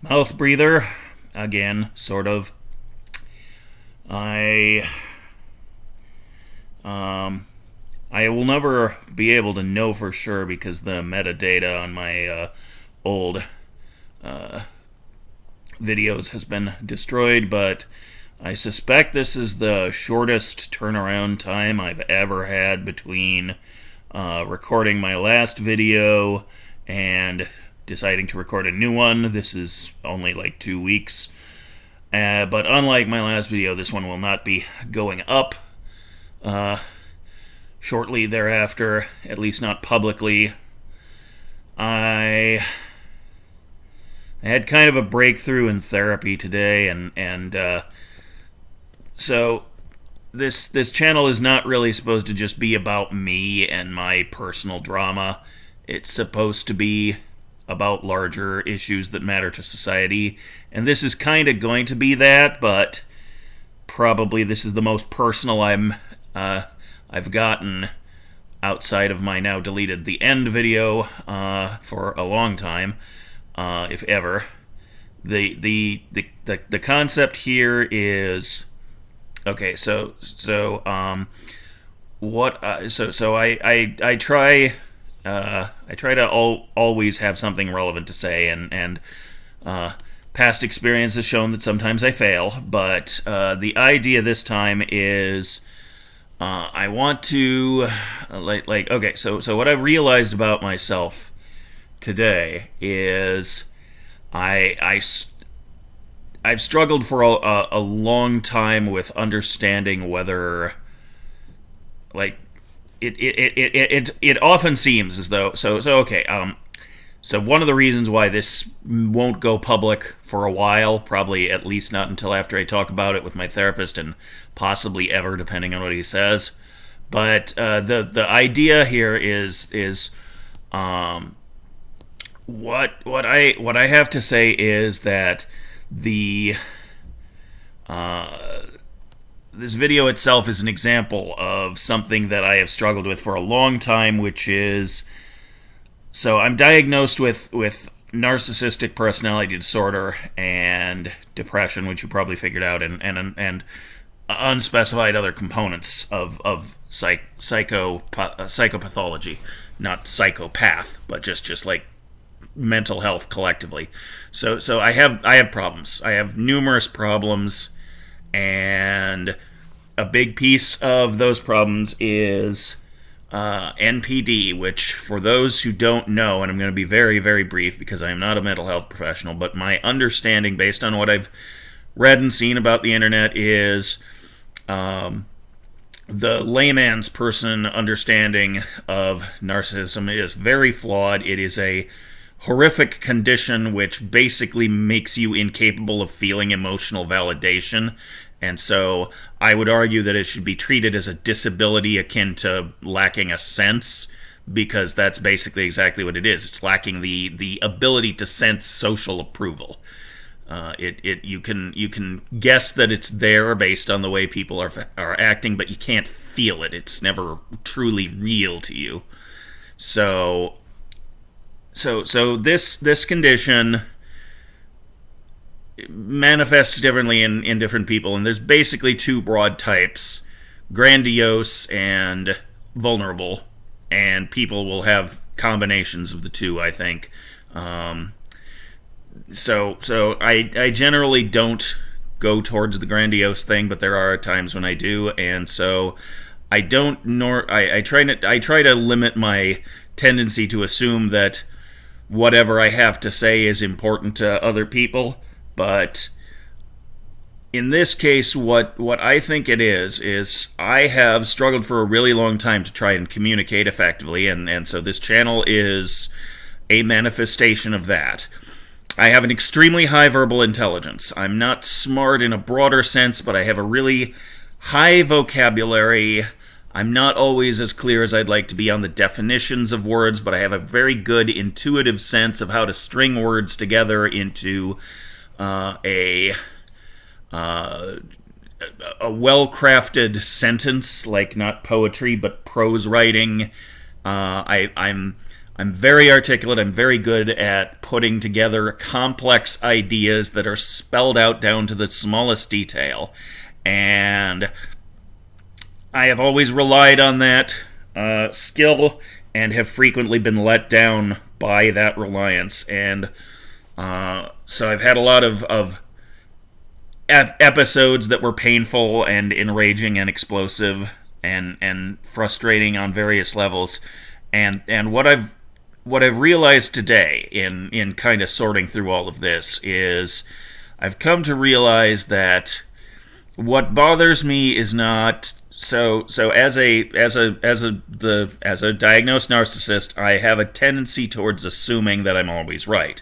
Mouth breather, again, sort of. I um, I will never be able to know for sure because the metadata on my old videos has been destroyed, but I suspect this is the shortest turnaround time I've ever had between recording my last video and deciding to record a new one. This is only like 2 weeks. But unlike my last video, this one will not be going up shortly thereafter, at least not publicly. I had kind of a breakthrough in therapy today, and so this channel is not really supposed to just be about me and my personal drama. It's supposed to be about larger issues that matter to society, and this is kind of going to be that, but probably this is the most personal I've gotten outside of my now deleted The End video for a long time, if ever. The concept here is okay. So I try. I try to always have something relevant to say, and past experience has shown that sometimes I fail. But the idea this time is I want to okay. So what I realized about myself today is I've struggled for a long time with understanding whether it often seems as though so one of the reasons why this won't go public for a while, probably at least not until after I talk about it with my therapist, and possibly ever, depending on what he says. But the idea here is what I have to say is that this video itself is an example of something that I have struggled with for a long time, which is, so I'm diagnosed with narcissistic personality disorder and depression, which you probably figured out, and unspecified other components of psychopathology, not psychopath, but just like mental health collectively. So I have problems. I have numerous problems. And a big piece of those problems is NPD, which, for those who don't know, and I'm going to be very, very brief because I am not a mental health professional, but my understanding, based on what I've read and seen about the internet, is the layman's person understanding of narcissism is very flawed. It is a horrific condition which basically makes you incapable of feeling emotional validation. And so I would argue that it should be treated as a disability akin to lacking a sense, because that's basically exactly what it is. It's lacking the ability to sense social approval. You can guess that it's there based on the way people are acting, but you can't feel it. It's never truly real to you. So this condition manifests differently in different people, and there's basically two broad types: grandiose and vulnerable, and people will have combinations of the two, I think. So I generally don't go towards the grandiose thing, but there are times when I do, and so I try to limit my tendency to assume that whatever I have to say is important to other people. But in this case, what I think it is I have struggled for a really long time to try and communicate effectively, and so this channel is a manifestation of that. I have an extremely high verbal intelligence. I'm not smart in a broader sense, but I have a really high vocabulary. I'm not always as clear as I'd like to be on the definitions of words, but I have a very good intuitive sense of how to string words together into a well-crafted sentence, like not poetry but prose writing. I'm I'm very articulate. I'm very good at putting together complex ideas that are spelled out down to the smallest detail. And I have always relied on that skill and have frequently been let down by that reliance. And so I've had a lot of episodes that were painful and enraging and explosive and frustrating on various levels. And what I've realized today in kind of sorting through all of this is I've come to realize that what bothers me is not so as a diagnosed narcissist, I have a tendency towards assuming that I'm always right.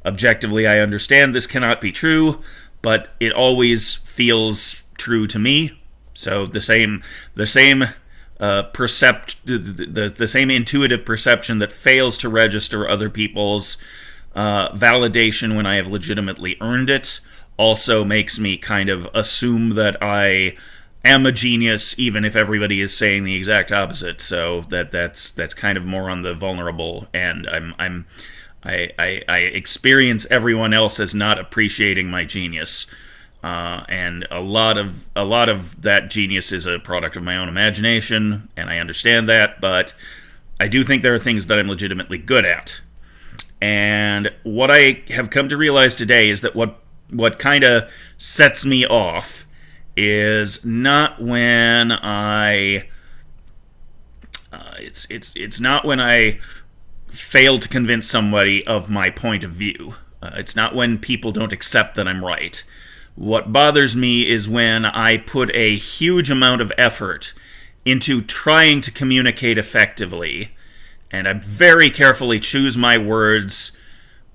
Objectively, I understand this cannot be true, but it always feels true to me. So the same intuitive perception that fails to register other people's validation when I have legitimately earned it also makes me kind of assume that I am a genius, even if everybody is saying the exact opposite. So that's kind of more on the vulnerable end. I experience everyone else as not appreciating my genius. And a lot of that genius is a product of my own imagination, and I understand that, but I do think there are things that I'm legitimately good at. And what I have come to realize today is that what kind of sets me off is not when it's not when I fail to convince somebody of my point of view. It's not when people don't accept that I'm right. What bothers me is when I put a huge amount of effort into trying to communicate effectively, and I very carefully choose my words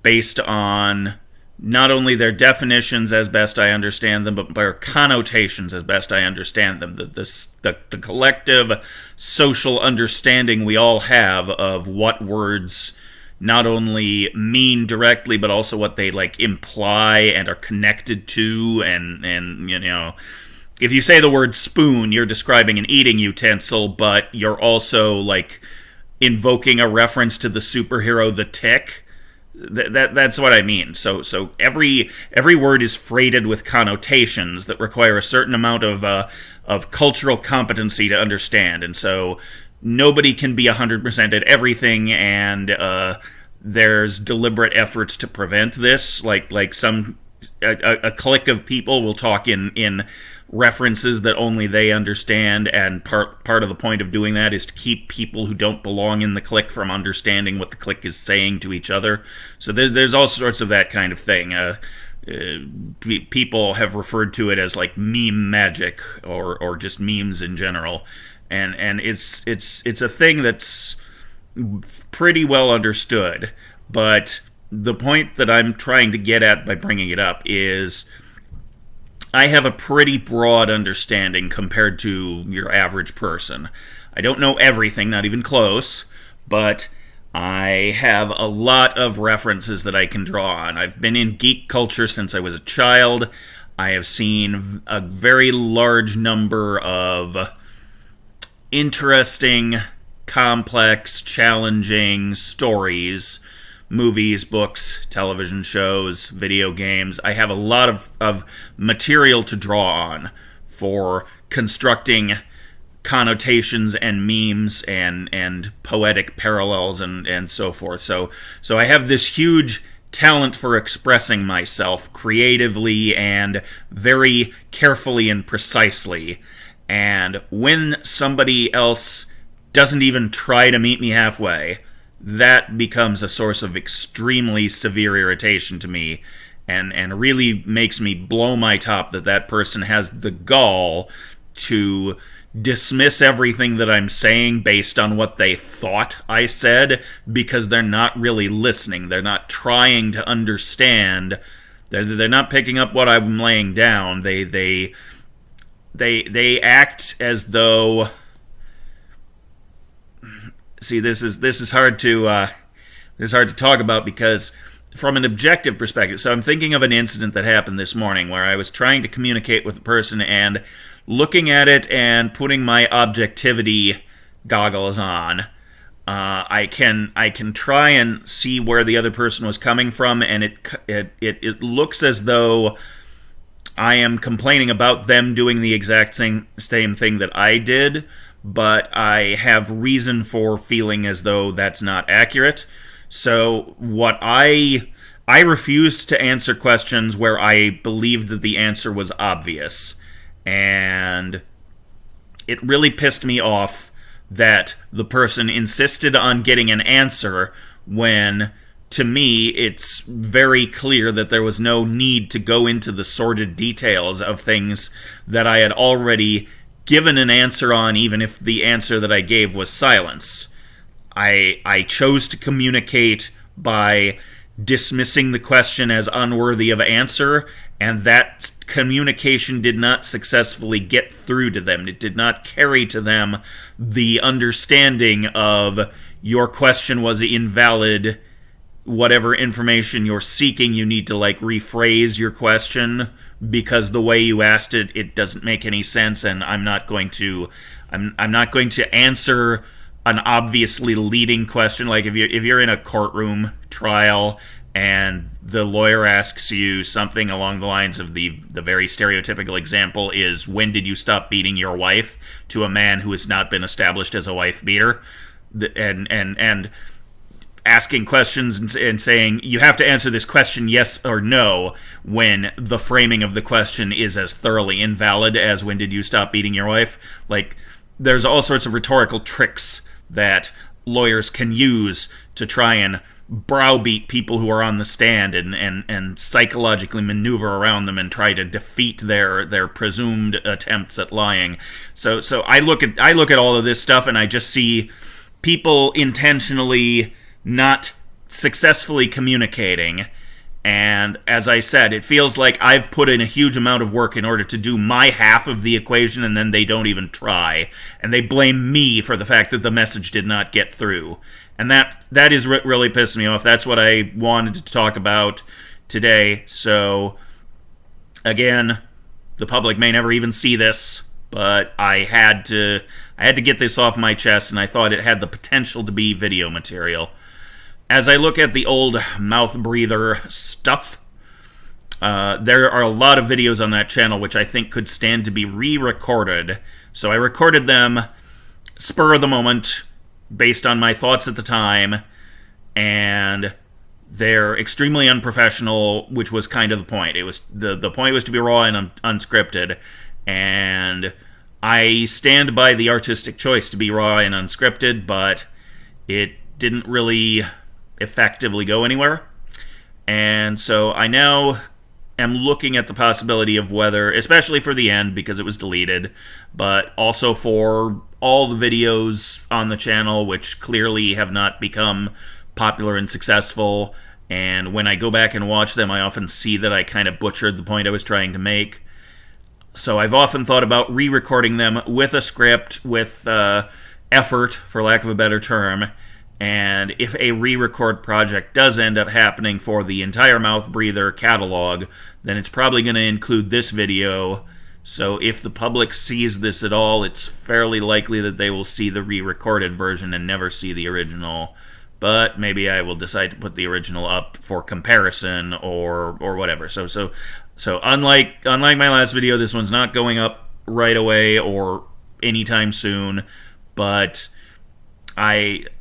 based on not only their definitions as best I understand them, but their connotations as best I understand them. The collective social understanding we all have of what words not only mean directly, but also what they imply and are connected to, and if you say the word spoon, you're describing an eating utensil, but you're also invoking a reference to the superhero The Tick. That's what I mean. So every word is freighted with connotations that require a certain amount of cultural competency to understand, and so nobody can be 100% at everything, and there's deliberate efforts to prevent this. A clique of people will talk in references that only they understand, and part of the point of doing that is to keep people who don't belong in the clique from understanding what the clique is saying to each other. So there's all sorts of that kind of thing. People have referred to it as meme magic or just memes in general, and it's a thing that's pretty well understood. But the point that I'm trying to get at by bringing it up is I have a pretty broad understanding compared to your average person. I don't know everything, not even close, but I have a lot of references that I can draw on. I've been in geek culture since I was a child. I have seen a very large number of interesting, complex, challenging stories, movies, books, television shows, video games. I have a lot of material to draw on for constructing connotations and memes and poetic parallels and so forth. So I have this huge talent for expressing myself creatively and very carefully and precisely. And when somebody else doesn't even try to meet me halfway, that becomes a source of extremely severe irritation to me, and really makes me blow my top that person has the gall to dismiss everything that I'm saying based on what they thought I said, because they're not really listening. They're not trying to understand. They're not picking up what I'm laying down. They act as though... See, this is hard to talk about, because from an objective perspective, so I'm thinking of an incident that happened this morning where I was trying to communicate with a person and looking at it and putting my objectivity goggles on. I can try and see where the other person was coming from, and it looks as though I am complaining about them doing the exact same thing that I did, but I have reason for feeling as though that's not accurate. So what I refused to answer questions where I believed that the answer was obvious, and it really pissed me off that the person insisted on getting an answer when, to me, it's very clear that there was no need to go into the sordid details of things that I had already given an answer on, even if the answer that I gave was silence. I chose to communicate by dismissing the question as unworthy of answer, and that communication did not successfully get through to them. It did not carry to them the understanding of your question was invalid. Whatever information you're seeking, you need to rephrase your question because the way you asked it, it doesn't make any sense, and I'm not going to answer an obviously leading question. Like if you're in a courtroom trial and the lawyer asks you something along the lines of the very stereotypical example is, when did you stop beating your wife, to a man who has not been established as a wife beater, and asking questions and saying you have to answer this question yes or no, when the framing of the question is as thoroughly invalid as when did you stop beating your wife. There's all sorts of rhetorical tricks that lawyers can use to try and browbeat people who are on the stand and psychologically maneuver around them and try to defeat their presumed attempts at lying. So I look at all of this stuff and I just see people intentionally not successfully communicating. And as I said, it feels like I've put in a huge amount of work in order to do my half of the equation, and then they don't even try. And they blame me for the fact that the message did not get through. And that is what really pissed me off. That's what I wanted to talk about today. So, again, the public may never even see this, but I had to get this off my chest, and I thought it had the potential to be video material. As I look at the old mouth breather stuff, there are a lot of videos on that channel which I think could stand to be re-recorded. So I recorded them spur of the moment, based on my thoughts at the time, and they're extremely unprofessional, which was kind of the point. It was the point was to be raw and unscripted, and I stand by the artistic choice to be raw and unscripted, but it didn't really effectively go anywhere. And so I now am looking at the possibility of whether, especially for the end because it was deleted, but also for all the videos on the channel which clearly have not become popular and successful, and when I go back and watch them I often see that I kind of butchered the point I was trying to make. So I've often thought about re-recording them with a script, with effort, for lack of a better term. And if a re-record project does end up happening for the entire Mouth Breather catalog, then it's probably going to include this video. So if the public sees this at all, it's fairly likely that they will see the re-recorded version and never see the original. But maybe I will decide to put the original up for comparison or whatever. So unlike my last video, this one's not going up right away or anytime soon. But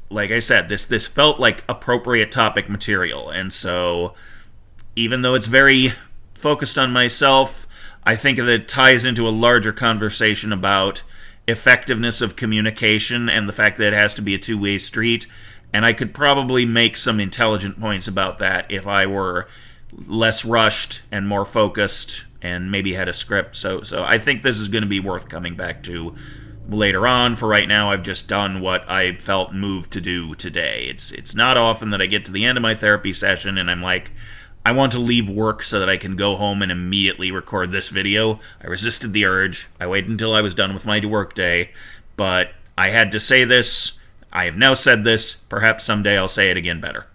like I said, this felt like appropriate topic material, and so even though it's very focused on myself, I think that it ties into a larger conversation about effectiveness of communication and the fact that it has to be a two-way street, and I could probably make some intelligent points about that if I were less rushed and more focused and maybe had a script. So I think this is going to be worth coming back to later on. For right now, I've just done what I felt moved to do today. It's not often that I get to the end of my therapy session and I'm like, I want to leave work so that I can go home and immediately record this video. I resisted the urge. I waited until I was done with my work day, but I had to say this. I have now said this. Perhaps someday I'll say it again better.